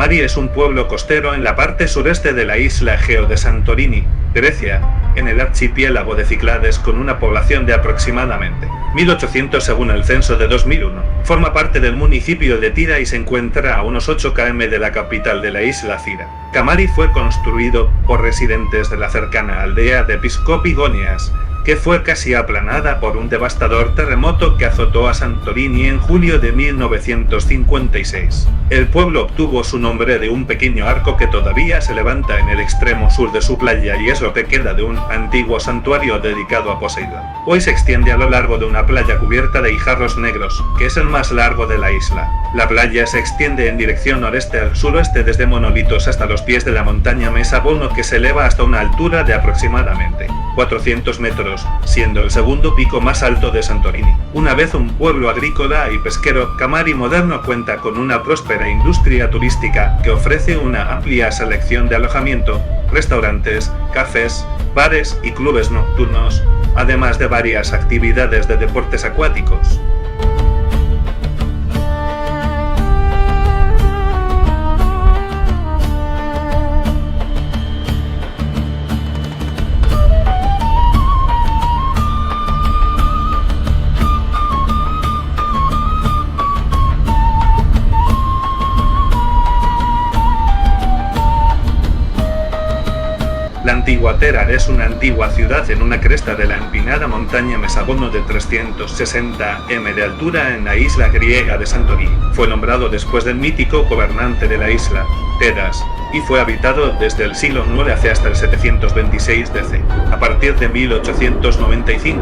Kamari es un pueblo costero en la parte sureste de la isla Egeo de Santorini, Grecia, en el archipiélago de Cíclades, con una población de aproximadamente 1.800 según el censo de 2001. Forma parte del municipio de Tira y se encuentra a unos 8 km de la capital de la isla Cira. Kamari fue construido por residentes de la cercana aldea de Piscopigonias, que fue casi aplanada por un devastador terremoto que azotó a Santorini en julio de 1956. El pueblo obtuvo su nombre de un pequeño arco que todavía se levanta en el extremo sur de su playa y es lo que queda de un antiguo santuario dedicado a Poseidón. Hoy se extiende a lo largo de una playa cubierta de guijarros negros, que es el más largo de la isla. La playa se extiende en dirección noreste al suroeste desde Monolitos hasta los pies de la montaña Mesa Bono, que se eleva hasta una altura de aproximadamente 400 metros, siendo el segundo pico más alto de Santorini. Una vez un pueblo agrícola y pesquero, Kamari moderno cuenta con una próspera industria turística que ofrece una amplia selección de alojamiento, restaurantes, cafés, bares y clubes nocturnos, además de varias actividades de deportes acuáticos. La antigua Tera es una antigua ciudad en una cresta de la empinada montaña Mesabono de 360 m de altura en la isla griega de Santorini. Fue nombrado después del mítico gobernante de la isla, Teras, y fue habitado desde el siglo IX hasta el 726 DC. A partir de 1895,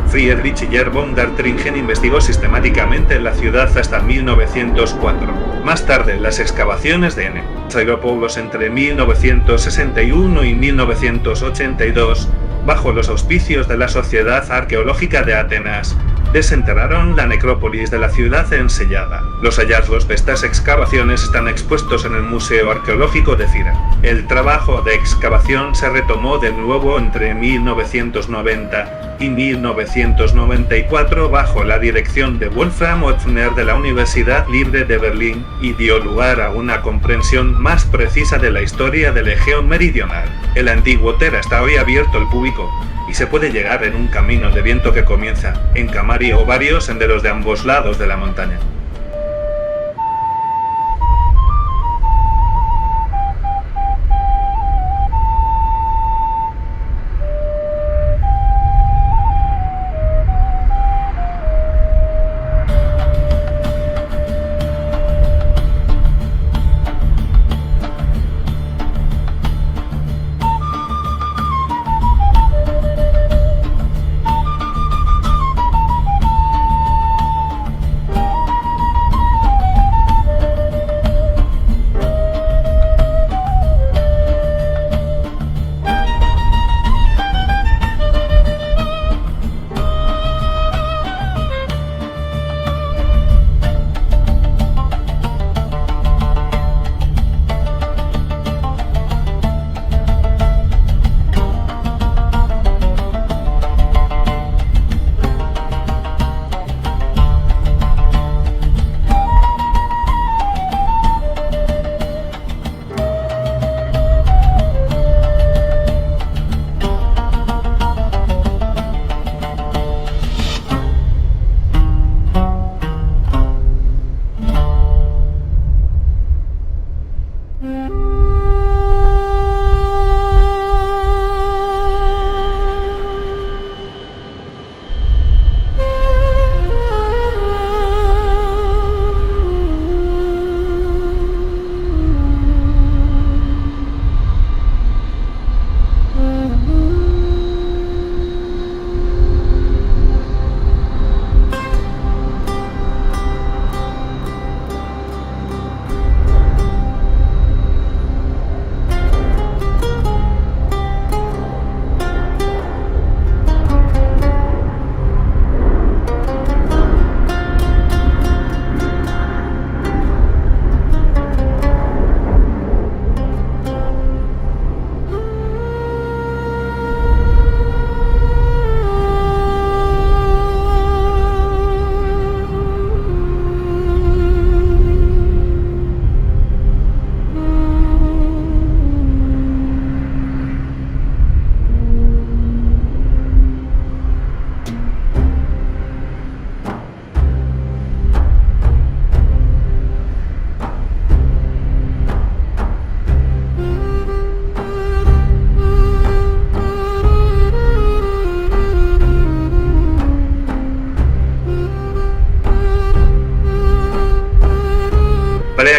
Friedrich Georg von der Tringen investigó sistemáticamente la ciudad hasta 1904. Más tarde, las excavaciones de N. Aeropoulos entre 1961 y 1982, bajo los auspicios de la Sociedad Arqueológica de Atenas, desenterraron la necrópolis de la ciudad ensellada. Los hallazgos de estas excavaciones están expuestos en el Museo Arqueológico de Cira. El trabajo de excavación se retomó de nuevo entre 1990 y 1994 bajo la dirección de Wolfram Höpfner de la Universidad Libre de Berlín y dio lugar a una comprensión más precisa de la historia del Egeo Meridional. El antiguo Tera está hoy abierto al público y se puede llegar en un camino de viento que comienza en Kamari o varios senderos de ambos lados de la montaña.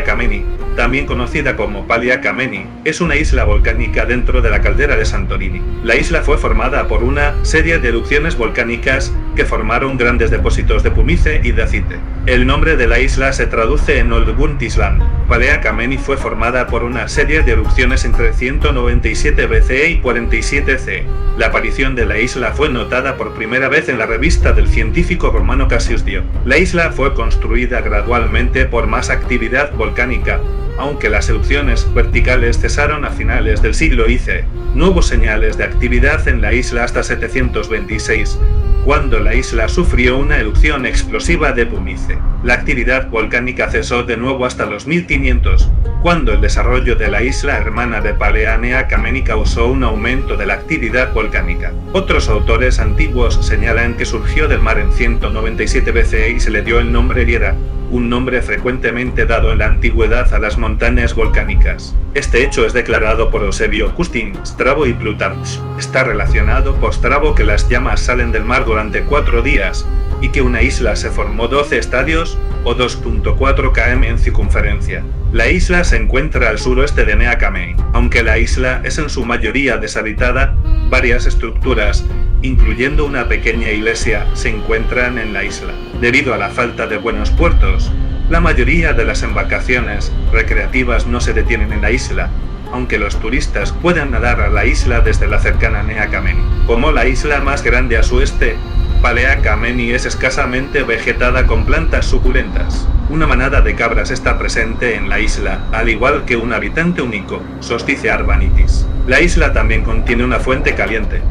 Palea Kameni, también conocida como Palea Kameni, es una isla volcánica dentro de la caldera de Santorini. La isla fue formada por una serie de erupciones volcánicas que formaron grandes depósitos de pumice y de aceite. El nombre de la isla se traduce en Old Wound Island. Palea Kameni fue formada por una serie de erupciones entre 197 BCE y 47 CE. La aparición de la isla fue notada por primera vez en la revista del científico romano Cassius Dio. La isla fue construida gradualmente por más actividad volcánica, aunque las erupciones verticales cesaron a finales del siglo IC. No hubo señales de actividad en la isla hasta 726, cuando la isla sufrió una erupción explosiva de pumice. La actividad volcánica cesó de nuevo hasta los 1500, cuando el desarrollo de la isla hermana de Palea Nea Kameni causó un aumento de la actividad volcánica. Otros autores antiguos señalan que surgió del mar en 197 BCE y se le dio el nombre Liera, un nombre frecuentemente dado en la antigüedad a las montañas volcánicas. Este hecho es declarado por Eusebio, Justin, Strabo y Plutarch. Está relacionado por Strabo que las llamas salen del mar durante 4 días, y que una isla se formó 12 estadios, o 2.4 km en circunferencia. La isla se encuentra al suroeste de Nea Kameni. Aunque la isla es en su mayoría deshabitada, varias estructuras, incluyendo una pequeña iglesia, se encuentran en la isla. Debido a la falta de buenos puertos, la mayoría de las embarcaciones recreativas no se detienen en la isla, aunque los turistas pueden nadar a la isla desde la cercana Nea Kameni. Como la isla más grande a su este, Palea Kameni es escasamente vegetada con plantas suculentas. Una manada de cabras está presente en la isla, al igual que un habitante único, Solstice arbanitis. La isla también contiene una fuente caliente.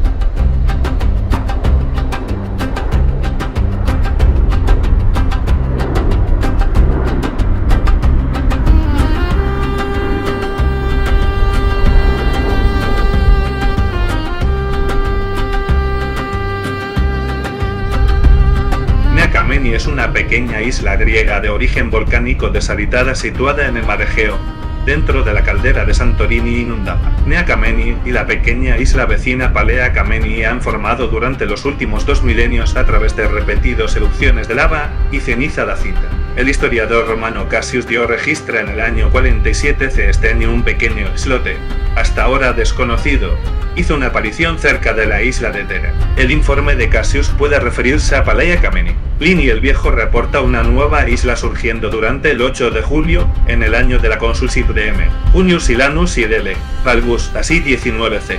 Kameni es una pequeña isla griega de origen volcánico deshabitada situada en el mar Egeo, dentro de la caldera de Santorini inundada. Nea Kameni y la pequeña isla vecina Palea Kameni han formado durante los últimos 2 milenios a través de repetidas erupciones de lava y ceniza de aceite. El historiador romano Cassius Dio registra en el año 47 c. un pequeño islote, hasta ahora desconocido, hizo una aparición cerca de la isla de Tera. El informe de Cassius puede referirse a Palea Kameni. Pliny el Viejo reporta una nueva isla surgiendo durante el 8 de julio, en el año de la consulship de M. Junius Silanus y Dele, Valgus, así 19c.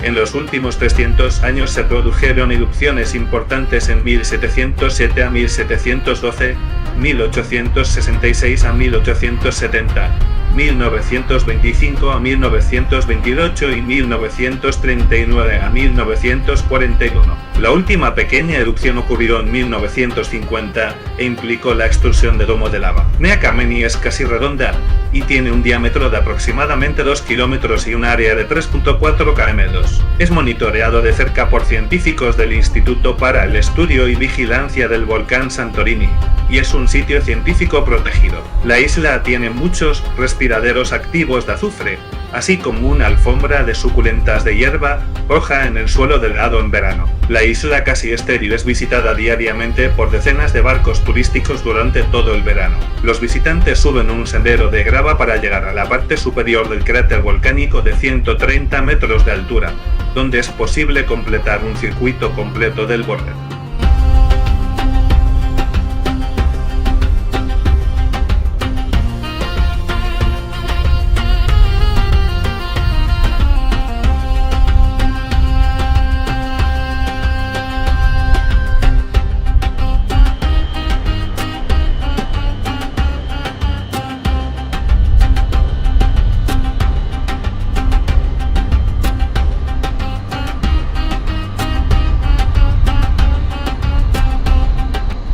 En los últimos 300 años se produjeron erupciones importantes en 1707 a 1712, 1866 a 1870, 1925 a 1928 y 1939 a 1941. La última pequeña erupción ocurrió en 1950 e implicó la extrusión de domo de lava. Nea Kameni es casi redonda y tiene un diámetro de aproximadamente 2 kilómetros y un área de 3.4 km2. Es monitoreado de cerca por científicos del Instituto para el Estudio y Vigilancia del Volcán Santorini, y es un sitio científico protegido. La isla tiene muchos respiraderos activos de azufre, así como una alfombra de suculentas de hierba roja en el suelo del lado en verano. La isla casi estéril es visitada diariamente por decenas de barcos turísticos durante todo el verano. Los visitantes suben un sendero de grava para llegar a la parte superior del cráter volcánico de 130 metros de altura, donde es posible completar un circuito completo del borde.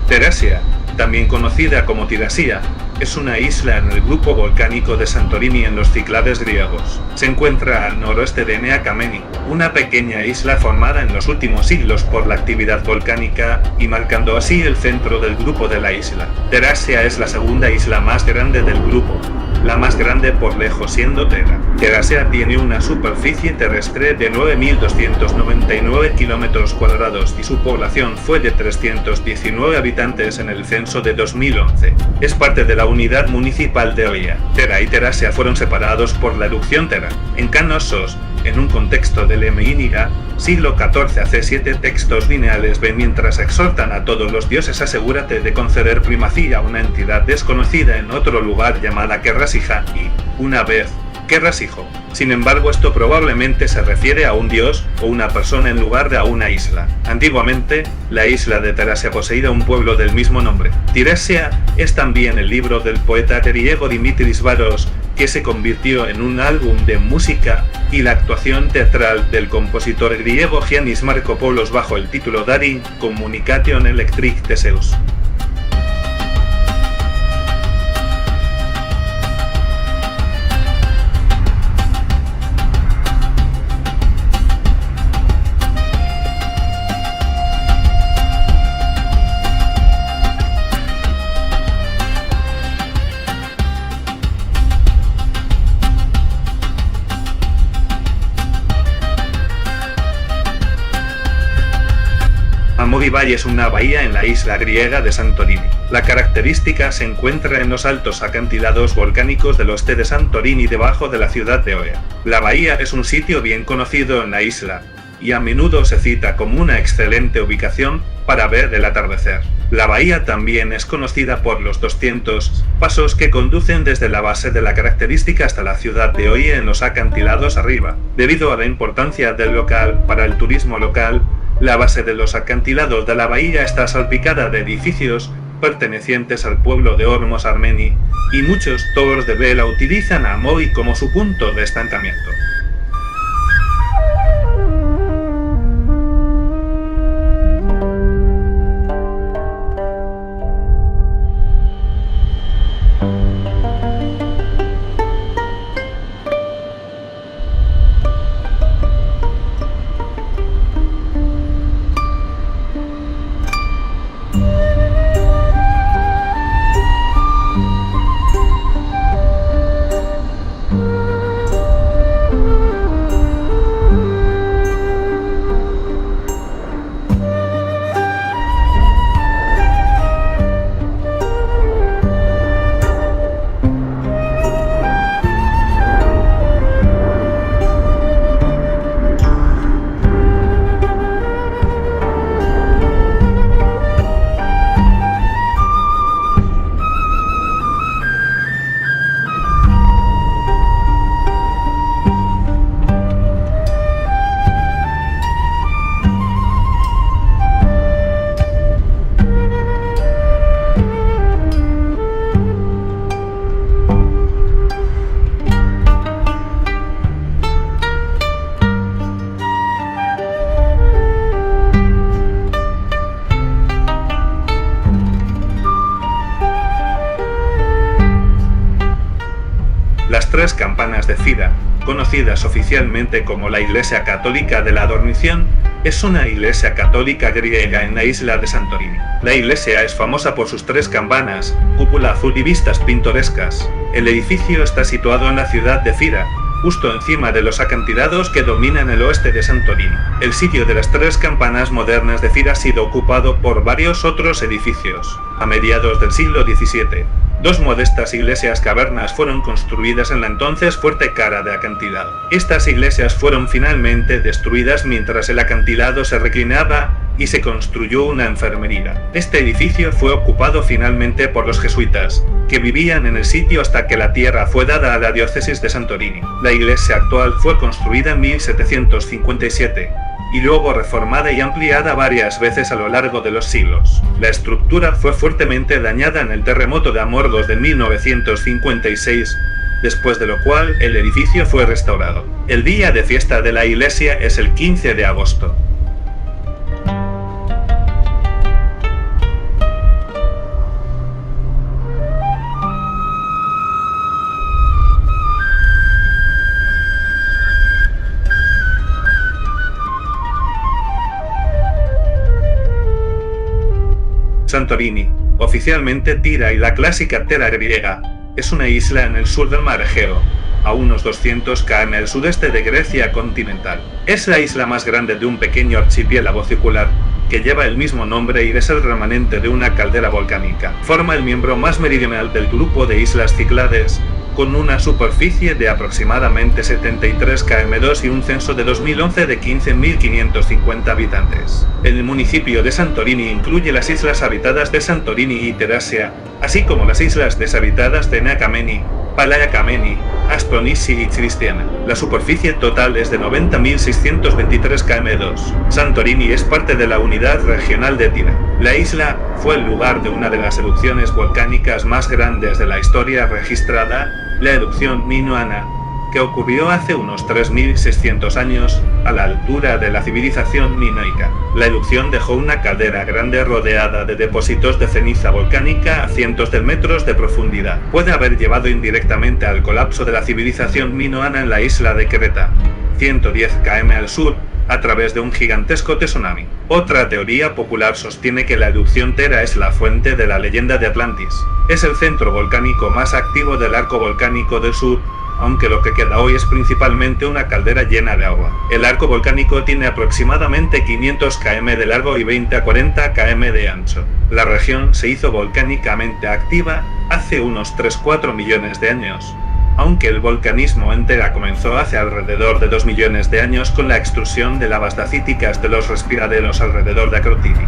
Terasia, también conocida como Tirasia, es una isla en el grupo volcánico de Santorini en los Cíclades griegos. Se encuentra al noroeste de Nea Kameni, una pequeña isla formada en los últimos siglos por la actividad volcánica y marcando así el centro del grupo de la isla. Terasia es la segunda isla más grande del grupo, la más grande por lejos siendo Thera. Terasea tiene una superficie terrestre de 9.299 km² y su población fue de 319 habitantes en el censo de 2011. Es parte de la unidad municipal de Oia. Thera y Terasea fueron separados por la erupción Thera. En Canosos, en un contexto del Lemeinira, siglo XIV hace 7 textos lineales ven mientras exhortan a todos los dioses asegúrate de conceder primacía a una entidad desconocida en otro lugar llamada Kerrasija y, una vez, Kerrasijo. Sin embargo, esto probablemente se refiere a un dios o una persona en lugar de a una isla. Antiguamente, la isla de Terasea poseía un pueblo del mismo nombre. Tiresias es también el libro del poeta griego Dimitris Varos, que se convirtió en un álbum de música, y la actuación teatral del compositor griego Giannis Markopoulos bajo el título Dari Communication Electric Theseus. Amodi es una bahía en la isla griega de Santorini. La característica se encuentra en los altos acantilados volcánicos del oeste de Santorini debajo de la ciudad de Oia. La bahía es un sitio bien conocido en la isla, y a menudo se cita como una excelente ubicación para ver el atardecer. La bahía también es conocida por los 200 pasos que conducen desde la base de la característica hasta la ciudad de Oia en los acantilados arriba. Debido a la importancia del local para el turismo local, la base de los acantilados de la bahía está salpicada de edificios pertenecientes al pueblo de Ormos Armeni, y muchos tours de vela utilizan a Amodi como su punto de estancamiento. Las 3 campanas de Fira, conocidas oficialmente como la Iglesia Católica de la Dormición, es una iglesia católica griega en la isla de Santorini. La iglesia es famosa por sus 3 campanas, cúpula azul y vistas pintorescas. El edificio está situado en la ciudad de Fira, justo encima de los acantilados que dominan el oeste de Santorini. El sitio de las 3 campanas modernas de Fira ha sido ocupado por varios otros edificios. A mediados del siglo XVII, 2 modestas iglesias cavernas fueron construidas en la entonces fuerte cara de acantilado. Estas iglesias fueron finalmente destruidas mientras el acantilado se reclinaba y se construyó una enfermería. Este edificio fue ocupado finalmente por los jesuitas, que vivían en el sitio hasta que la tierra fue dada a la diócesis de Santorini. La iglesia actual fue construida en 1757. Y luego reformada y ampliada varias veces a lo largo de los siglos. La estructura fue fuertemente dañada en el terremoto de Amorgos de 1956, después de lo cual el edificio fue restaurado. El día de fiesta de la iglesia es el 15 de agosto. Santorini, oficialmente Tira y la clásica Thera griega, es una isla en el sur del mar Egeo, a unos 200 km al sudeste de Grecia continental. Es la isla más grande de un pequeño archipiélago circular, que lleva el mismo nombre y es el remanente de una caldera volcánica. Forma el miembro más meridional del grupo de islas Cíclades, con una superficie de aproximadamente 73 km2 y un censo de 2011 de 15.550 habitantes. El municipio de Santorini incluye las islas habitadas de Santorini y Terasia, así como las islas deshabitadas de Nea Kameni, Palaya Kameni, Aspronissi y Tristiana. La superficie total es de 90.623 km2. Santorini es parte de la unidad regional de Tira. La isla fue el lugar de una de las erupciones volcánicas más grandes de la historia registrada, la erupción Minoana, que ocurrió hace unos 3.600 años, a la altura de la civilización minoica. La erupción dejó una caldera grande rodeada de depósitos de ceniza volcánica a cientos de metros de profundidad. Puede haber llevado indirectamente al colapso de la civilización minoana en la isla de Creta, 110 km al sur, a través de un gigantesco tsunami. Otra teoría popular sostiene que la erupción Tera es la fuente de la leyenda de Atlantis. Es el centro volcánico más activo del arco volcánico del sur, aunque lo que queda hoy es principalmente una caldera llena de agua. El arco volcánico tiene aproximadamente 500 km de largo y 20 a 40 km de ancho. La región se hizo volcánicamente activa hace unos 3-4 millones de años, aunque el volcanismo en Tera comenzó hace alrededor de 2 millones de años con la extrusión de lavas dacíticas de los respiraderos alrededor de Akrotiri.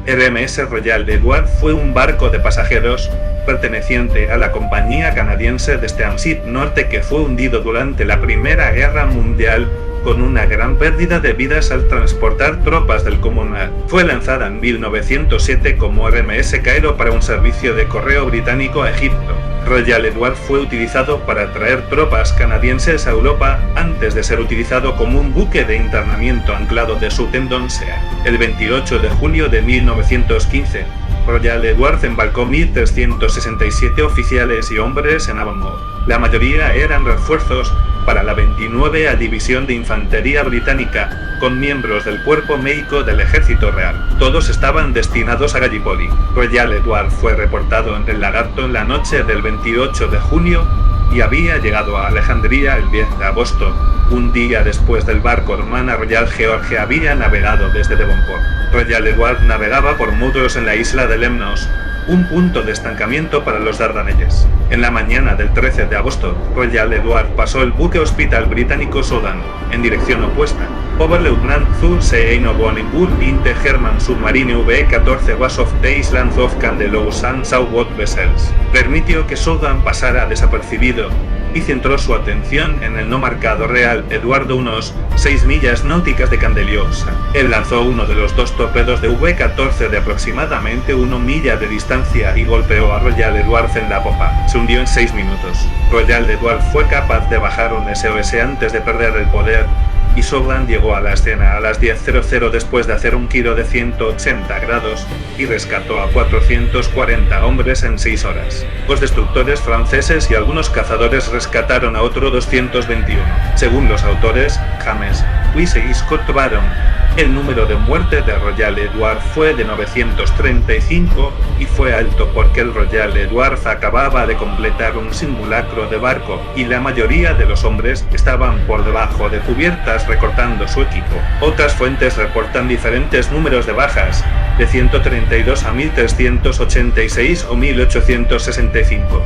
RMS Royal Edward fue un barco de pasajeros perteneciente a la compañía canadiense de Steamship Norte que fue hundido durante la Primera Guerra Mundial con una gran pérdida de vidas al transportar tropas del Commonwealth. Fue lanzada en 1907 como RMS Cairo para un servicio de correo británico a Egipto. Royal Edward fue utilizado para traer tropas canadienses a Europa antes de ser utilizado como un buque de internamiento anclado de Southend Sea. El 28 de julio de 1915, Royal Edward embarcó 1.367 oficiales y hombres en Avonmore. La mayoría eran refuerzos para la 29ª División de Infantería Británica, con miembros del Cuerpo Médico del Ejército Real. Todos estaban destinados a Gallipoli. Royal Edward fue reportado en el Lagarto en la noche del 28 de junio y había llegado a Alejandría el 10 de agosto, un día después del barco hermana Royal Georgia había navegado desde Devonport. Royal Edward navegaba por muros en la isla de Lemnos, un punto de estancamiento para los Dardanelles. En la mañana del 13 de agosto, Royal Edward pasó el buque hospital británico Soudan, en dirección opuesta. Oberleutnant Zur Seeino Bonipur Inte German Submarine V-14 was of the Islands of Candelows and Southwest Vessels. Permitió que Soudan pasara desapercibido y centró su atención en el no marcado Real Eduardo unos 6 millas náuticas de Candeliosa. Él lanzó uno de los dos torpedos de V-14 de aproximadamente 1 milla de distancia y golpeó a Royal Edward en la popa. Se hundió en 6 minutos. Royal Edward fue capaz de bajar un SOS antes de perder el poder, y Soudan llegó a la escena a las 10:00 después de hacer un giro de 180 grados y rescató a 440 hombres en 6 horas. Los destructores franceses y algunos cazadores rescataron a otro 221. Según los autores, James, Wise y Scott Baron, el número de muertes de Royal Edward fue de 935 y fue alto porque el Royal Edward acababa de completar un simulacro de barco y la mayoría de los hombres estaban por debajo de cubiertas recortando su equipo. Otras fuentes reportan diferentes números de bajas, de 132 a 1386 o 1865.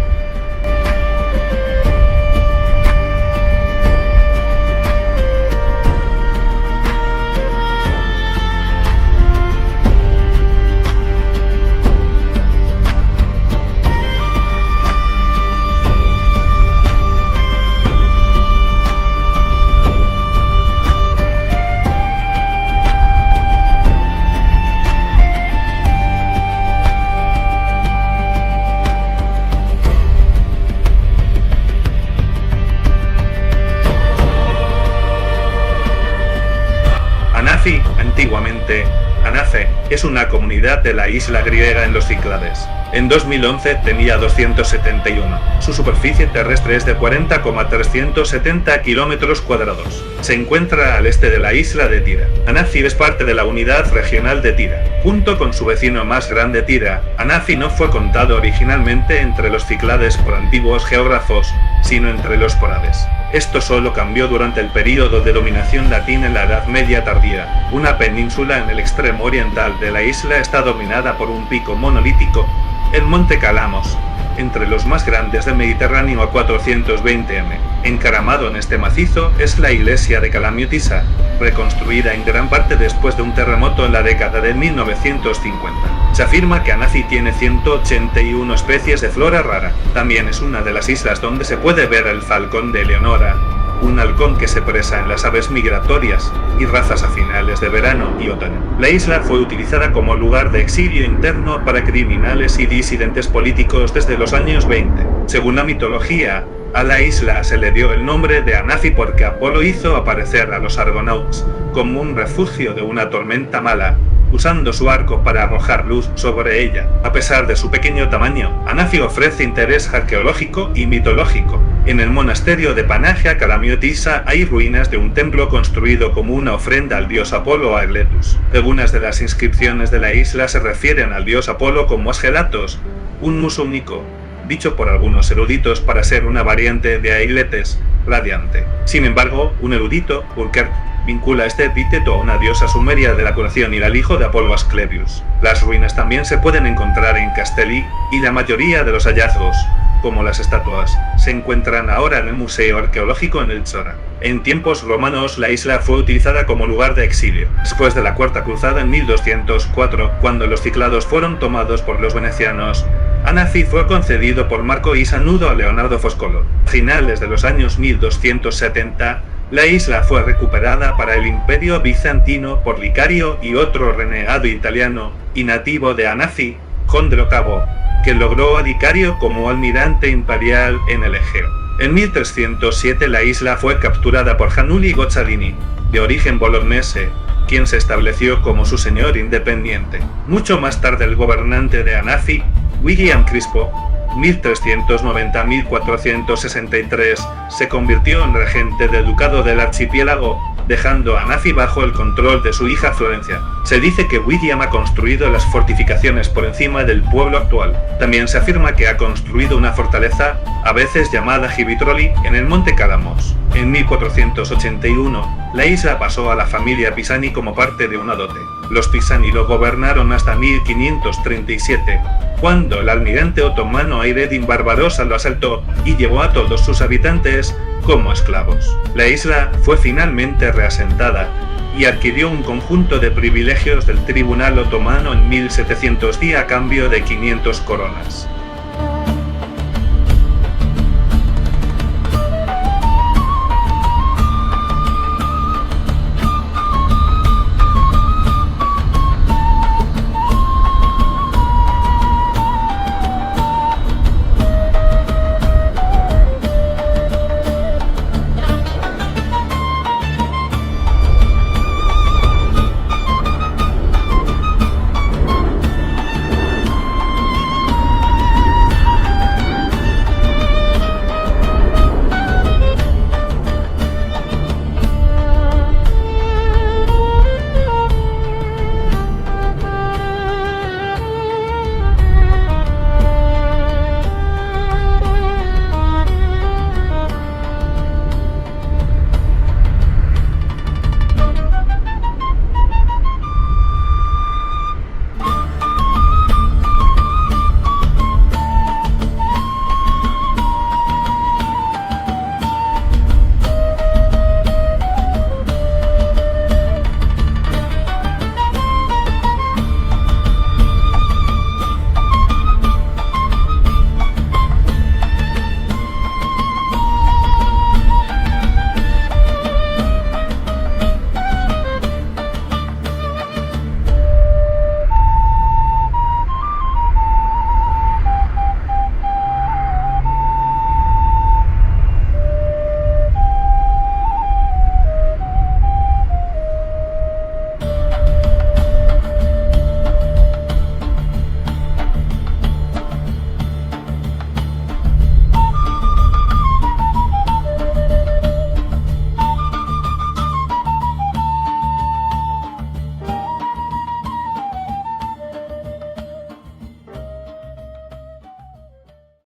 Actualmente, Anafe es una comunidad de la isla griega en los Cíclades. En 2011 tenía 271. Su superficie terrestre es de 40,370 kilómetros cuadrados. Se encuentra al este de la isla de Tira. Anafi es parte de la unidad regional de Tira. Junto con su vecino más grande Tira, Anafi no fue contado originalmente entre los Cíclades por antiguos geógrafos, sino entre los porades. Esto solo cambió durante el período de dominación latina en la Edad Media tardía. Una península en el extremo oriental de la isla está dominada por un pico monolítico, el Monte Calamos, entre los más grandes del Mediterráneo a 420 m. Encaramado en este macizo es la iglesia de Calamiotissa, reconstruida en gran parte después de un terremoto en la década de 1950. Se afirma que Anafi tiene 181 especies de flora rara. También es una de las islas donde se puede ver el falcón de Eleonora, un halcón que se presa en las aves migratorias y razas a finales de verano y otoño. La isla fue utilizada como lugar de exilio interno para criminales y disidentes políticos desde los años 20. Según la mitología, a la isla se le dio el nombre de Anafi porque Apolo hizo aparecer a los Argonauts como un refugio de una tormenta mala, usando su arco para arrojar luz sobre ella. A pesar de su pequeño tamaño, Anafi ofrece interés arqueológico y mitológico. En el monasterio de Panagia Calamiotissa hay ruinas de un templo construido como una ofrenda al dios Apolo Agletus. Algunas de las inscripciones de la isla se refieren al dios Apolo como Asgelatos, un muso único, dicho por algunos eruditos para ser una variante de Ailetes, radiante. Sin embargo, un erudito, Burkert, vincula este epíteto a una diosa sumeria de la curación y al hijo de Apolo Asclepius. Las ruinas también se pueden encontrar en Castelli, y la mayoría de los hallazgos, como las estatuas, se encuentran ahora en el Museo Arqueológico en el Chora. En tiempos romanos la isla fue utilizada como lugar de exilio. Después de la Cuarta Cruzada en 1204, cuando los Cíclados fueron tomados por los venecianos, Anafi fue concedido por Marco y Sanudo a Leonardo Foscolo. A finales de los años 1270, la isla fue recuperada para el Imperio Bizantino por Licario y otro renegado italiano y nativo de Anafi, Jondro Cabo, que logró a Licario como almirante imperial en el Egeo. En 1307 la isla fue capturada por Gianulli Gocciadini, de origen bolognese, quien se estableció como su señor independiente. Mucho más tarde el gobernante de Anafi, William Crispo, 1390-1463, se convirtió en regente del ducado del archipiélago, dejando a Anafi bajo el control de su hija Florencia. Se dice que William ha construido las fortificaciones por encima del pueblo actual. También se afirma que ha construido una fortaleza, a veces llamada Givitroli, en el monte Calamos. En 1481, la isla pasó a la familia Pisani como parte de una dote. Los Pisani lo gobernaron hasta 1537, cuando el almirante otomano Hayreddin Barbarossa lo asaltó y llevó a todos sus habitantes como esclavos. La isla fue finalmente reasentada y adquirió un conjunto de privilegios del tribunal otomano en 1710 a cambio de 500 coronas.